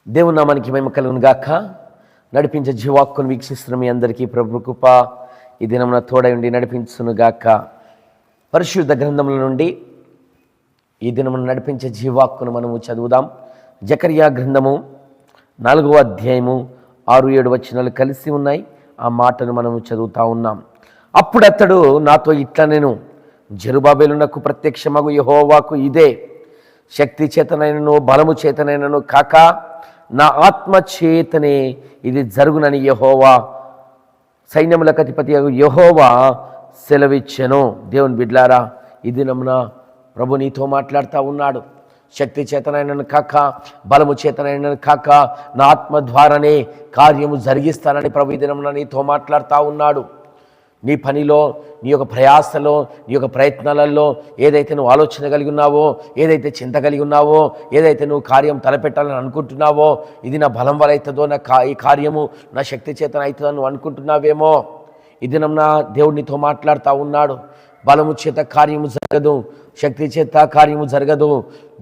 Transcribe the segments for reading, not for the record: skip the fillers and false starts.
దేవుని నామానికి మహిమ కలుగును గాక. నడిపించే జీవాక్కును వీక్షిస్తున్న మీ అందరికీ ప్రభు కృప ఈ దినమున తోడై ఉండి నడిపించును గాక. పరిశుద్ధ గ్రంథముల నుండి ఈ దినమున నడిపించే జీవాక్కును మనము చదువుదాం. జకర్యా గ్రంథము 4వ అధ్యాయము 6-7 వచనాలు కలిసి ఉన్నాయి. ఆ మాటను మనము చదువుతా ఉన్నాం. అప్పుడు అతడు నాతో ఇట్లా, నేను జెరుబాబెలునకు ప్రత్యక్షమగు యెహోవాకు ఇదే శక్తి చేతనైనను బలము చేతనైనను కాక నా ఆత్మ చేతనే ఇది జరుగునని యెహోవా సైన్యములకు అధిపతి యెహోవా సెలవిచ్చెను. దేవుని బిడ్లారా, ఈ దినమున ప్రభు నీతో మాట్లాడుతూ ఉన్నాడు. శక్తి చేతనైనను కాక బలము చేతనైనను కాక నా ఆత్మ ద్వారానే కార్యము జరిగిస్తానని ప్రభు ఈ దినమున నీతో మాట్లాడుతూ ఉన్నాడు. నీ పనిలో, నీ యొక్క ప్రయాసలో, నీ యొక్క ప్రయత్నాలలో ఏదైతే నువ్వు ఆలోచన కలిగి ఉన్నావో, ఏదైతే చింత కలిగి ఉన్నావో, ఏదైతే నువ్వు కార్యం తలపెట్టాలని అనుకుంటున్నావో, ఇది నా బలం వల్ల అవుతుందో, ఈ కార్యము నా శక్తి చేతన అవుతుందో నువ్వు అనుకుంటున్నావేమో, ఈ దినం నా దేవుడు నీతో మాట్లాడుతూ ఉన్నాడు. బలము చేత కార్యము జరగదు, శక్తి చేత కార్యము జరగదు,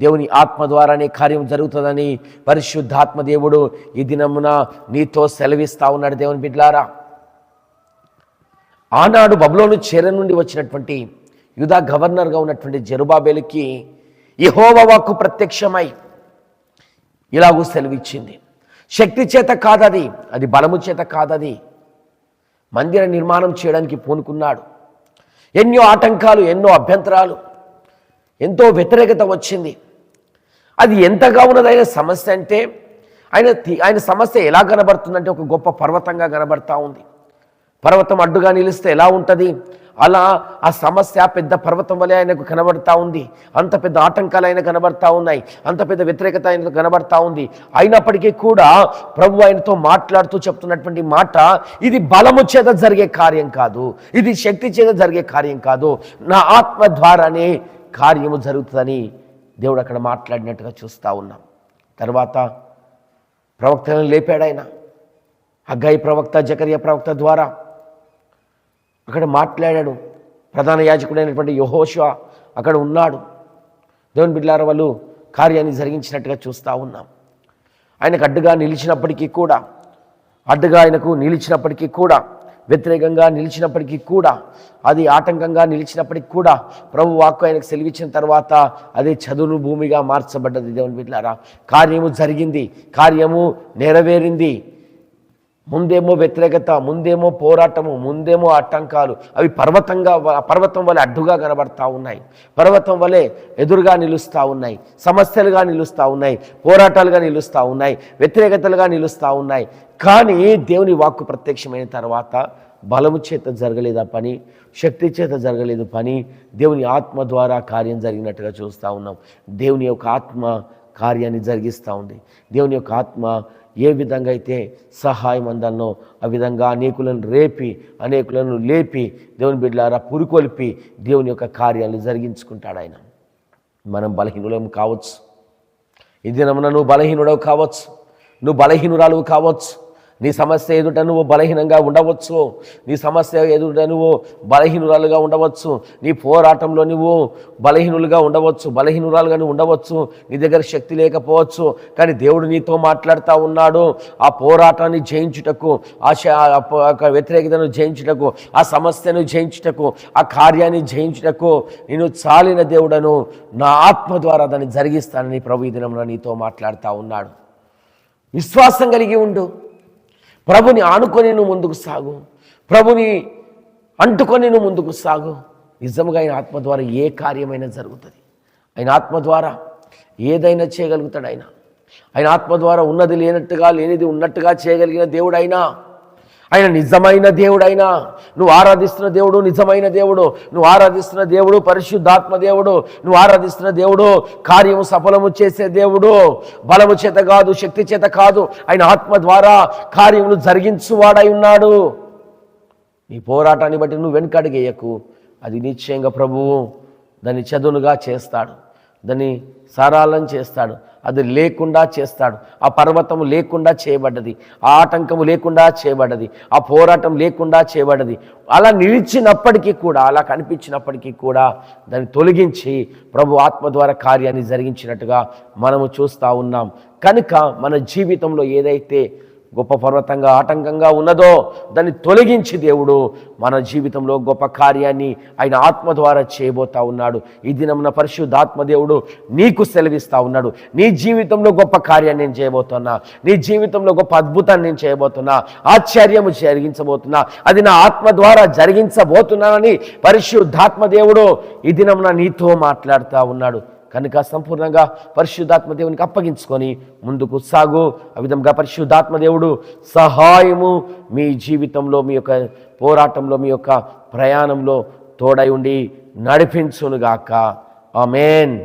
దేవుని ఆత్మ ద్వారానే కార్యం జరుగుతుందని పరిశుద్ధాత్మ దేవుడు ఈ దినమున నీతో సెలవిస్తూ ఉన్నాడు. దేవుని బిడ్డలారా, ఆనాడు బబులోను చెర నుండి వచ్చినటువంటి యూదా గవర్నర్గా ఉన్నటువంటి జెరుబాబెలుకి యెహోవా వాక్కు ప్రత్యక్షమై ఇలాగూ సెలవిచ్చింది. శక్తి చేత కాదది, అది బలము చేత కాదది. మందిర నిర్మాణం చేయడానికి పూనుకున్నాడు. ఎన్నో ఆటంకాలు, ఎన్నో అభ్యంతరాలు, ఎంతో వ్యతిరేకత వచ్చింది. అది ఎంతగా ఉన్నదైన సమస్య అంటే ఆయన సమస్య ఎలా కనబడుతుందంటే ఒక గొప్ప పర్వతంగా కనబడతా ఉంది. పర్వతం అడ్డుగా నిలిస్తే ఎలా ఉంటుంది, అలా ఆ సమస్య పెద్ద పర్వతం వలె ఆయనకు కనబడతా ఉంది. అంత పెద్ద ఆటంకాలు ఆయన కనబడతా ఉన్నాయి, అంత పెద్ద వ్యతిరేకత ఆయనకు కనబడతా ఉంది. అయినప్పటికీ కూడా ప్రభు ఆయనతో మాట్లాడుతూ చెప్తున్నటువంటి మాట, ఇది బలము చేత జరిగే కార్యం కాదు, ఇది శక్తి చేత జరిగే కార్యం కాదు, నా ఆత్మ ద్వారానే కార్యము జరుగుతుందని దేవుడు అక్కడ మాట్లాడినట్టుగా చూస్తూ ఉన్నాం. తర్వాత ప్రవక్తలను లేపాడు ఆయన. హగ్గయి ప్రవక్త, జకర్యా ప్రవక్త ద్వారా అక్కడ మాట్లాడాడు. ప్రధాన యాజకుడైనటువంటి యెహోషువ అక్కడ ఉన్నాడు. దేవుని బిడ్డలారా, వాళ్ళు కార్యాన్ని జరిగించినట్టుగా చూస్తూ ఉన్నాం. ఆయనకు అడ్డుగా నిలిచినప్పటికీ కూడా, వ్యతిరేకంగా నిలిచినప్పటికీ కూడా, అది ఆటంకంగా నిలిచినప్పటికీ కూడా ప్రభు వాక్కు ఆయనకు సెలవిచ్చిన తర్వాత అదే చదును భూమిగా మార్చబడ్డది. దేవుని బిడ్డలారా, కార్యము జరిగింది, కార్యము నెరవేరింది. ముందేమో వ్యతిరేకత, ముందేమో పోరాటము, ముందేమో ఆటంకాలు, అవి పర్వతం వలె అడ్డుగా కనబడతా ఉన్నాయి, పర్వతం వలె ఎదురుగా నిలుస్తూ ఉన్నాయి, సమస్యలుగా నిలుస్తూ ఉన్నాయి, పోరాటాలుగా నిలుస్తూ ఉన్నాయి, వ్యతిరేకతలుగా నిలుస్తూ ఉన్నాయి. కానీ దేవుని వాక్కు ప్రత్యక్షమైన తర్వాత బలము చేత జరగలేదు ఆ పని, శక్తి చేత జరగలేదు పని, దేవుని ఆత్మ ద్వారా కార్యం జరిగినట్టుగా చూస్తూ ఉన్నాం. దేవుని యొక్క ఆత్మ కార్యాన్ని జరిగిస్తూ ఉంది. దేవుని యొక్క ఆత్మ ఏ విధంగా అయితే సహాయం అందాలనో ఆ విధంగా అనేకులను లేపి దేవుని బిడ్డలారా పురికొల్పి దేవుని యొక్క కార్యాలను జరిగించుకుంటాడు ఆయన. మనం బలహీనులం కావచ్చు, ఈ దినమున నువ్వు బలహీనుడవు కావచ్చు, నువ్వు బలహీనురాలు కావచ్చు. నీ సమస్య ఎదుట నువ్వు బలహీనంగా ఉండవచ్చు, నీ సమస్య ఎదుట నువ్వు బలహీనురాలుగా ఉండవచ్చు, నీ పోరాటంలో నువ్వు బలహీనురాలుగా నువ్వు ఉండవచ్చు, నీ దగ్గర శక్తి లేకపోవచ్చు. కానీ దేవుడు నీతో మాట్లాడుతూ ఉన్నాడు. ఆ పోరాటాన్ని జయించుటకు, వ్యతిరేకతను జయించుటకు, ఆ సమస్యను జయించుటకు, ఆ కార్యాన్ని జయించుటకు నేను చాలిన దేవుడను, నా ఆత్మ ద్వారా దాన్ని జరిగిస్తానని ప్రభు ఈ దినంలో నీతో మాట్లాడుతూ ఉన్నాడు. విశ్వాసం కలిగి ఉండు. ప్రభుని ఆనుకొని నువ్వు ముందుకు సాగు, ప్రభుని అంటుకొని నువ్వు ముందుకు సాగు. నిజంగా ఆయన ఆత్మ ద్వారా ఏ కార్యమైనా జరుగుతుంది. ఆయన ఆత్మ ద్వారా ఏదైనా చేయగలుగుతాడు. ఆయన ఆత్మ ద్వారా ఉన్నది లేనట్టుగా, లేనిది ఉన్నట్టుగా చేయగలిగిన దేవుడు ఆయన నిజమైన దేవుడైనా. నువ్వు ఆరాధిస్తున్న దేవుడు నిజమైన దేవుడు, నువ్వు ఆరాధిస్తున్న దేవుడు పరిశుద్ధాత్మ దేవుడు, నువ్వు ఆరాధిస్తున్న దేవుడు కార్యము సఫలము చేసే దేవుడు. బలము చేత కాదు, శక్తి చేత కాదు, ఆయన ఆత్మ ద్వారా కార్యములు జరిగించువాడై ఉన్నాడు. నీ పోరాటాన్ని బట్టి నువ్వు వెనుకడుగేయకు. అది నిశ్చయంగా ప్రభువు దాన్ని చదునుగా చేస్తాడు, దాన్ని సారాలను చేస్తాడు. అది లేకుండా చేస్తాడు. ఆ పర్వతము లేకుండా చేయబడ్డది, ఆ ఆటంకము లేకుండా చేయబడ్డది, ఆ పోరాటం లేకుండా చేయబడ్డది. అలా నిలిచినప్పటికీ కూడా, అలా కనిపించినప్పటికీ కూడా దాన్ని తొలగించి ప్రభు ఆత్మ ద్వారా కార్యాన్ని జరిగించినట్టుగా మనము చూస్తూ ఉన్నాం. కనుక మన జీవితంలో ఏదైతే గొప్ప పర్వతంగా ఆటంకంగా ఉన్నదో దాన్ని తొలగించి దేవుడు మన జీవితంలో గొప్ప కార్యాన్ని ఆయన ఆత్మ ద్వారా చేయబోతా ఉన్నాడు. ఈ దినమున పరిశుద్ధాత్మ దేవుడు నీకు సెలవిస్తూ ఉన్నాడు, నీ జీవితంలో గొప్ప కార్యాన్ని నేను చేయబోతున్నా, నీ జీవితంలో గొప్ప అద్భుతాన్ని నేను చేయబోతున్నా, ఆశ్చర్యము జరిగించబోతున్నా, అది నా ఆత్మ ద్వారా జరిగించబోతున్నానని పరిశుద్ధాత్మ దేవుడు ఈ దినమున నీతో మాట్లాడుతూ ఉన్నాడు. కనుక సంపూర్ణంగా పరిశుద్ధాత్మ దేవునికి అప్పగించుకొని ముందుకు సాగు. ఆ విధంగా పరిశుద్ధాత్మ దేవుడు సహాయము మీ జీవితంలో, మీ యొక్క పోరాటంలో, మీ యొక్క ప్రయాణంలో తోడై ఉండి నడిపించునుగాక. ఆమేన్.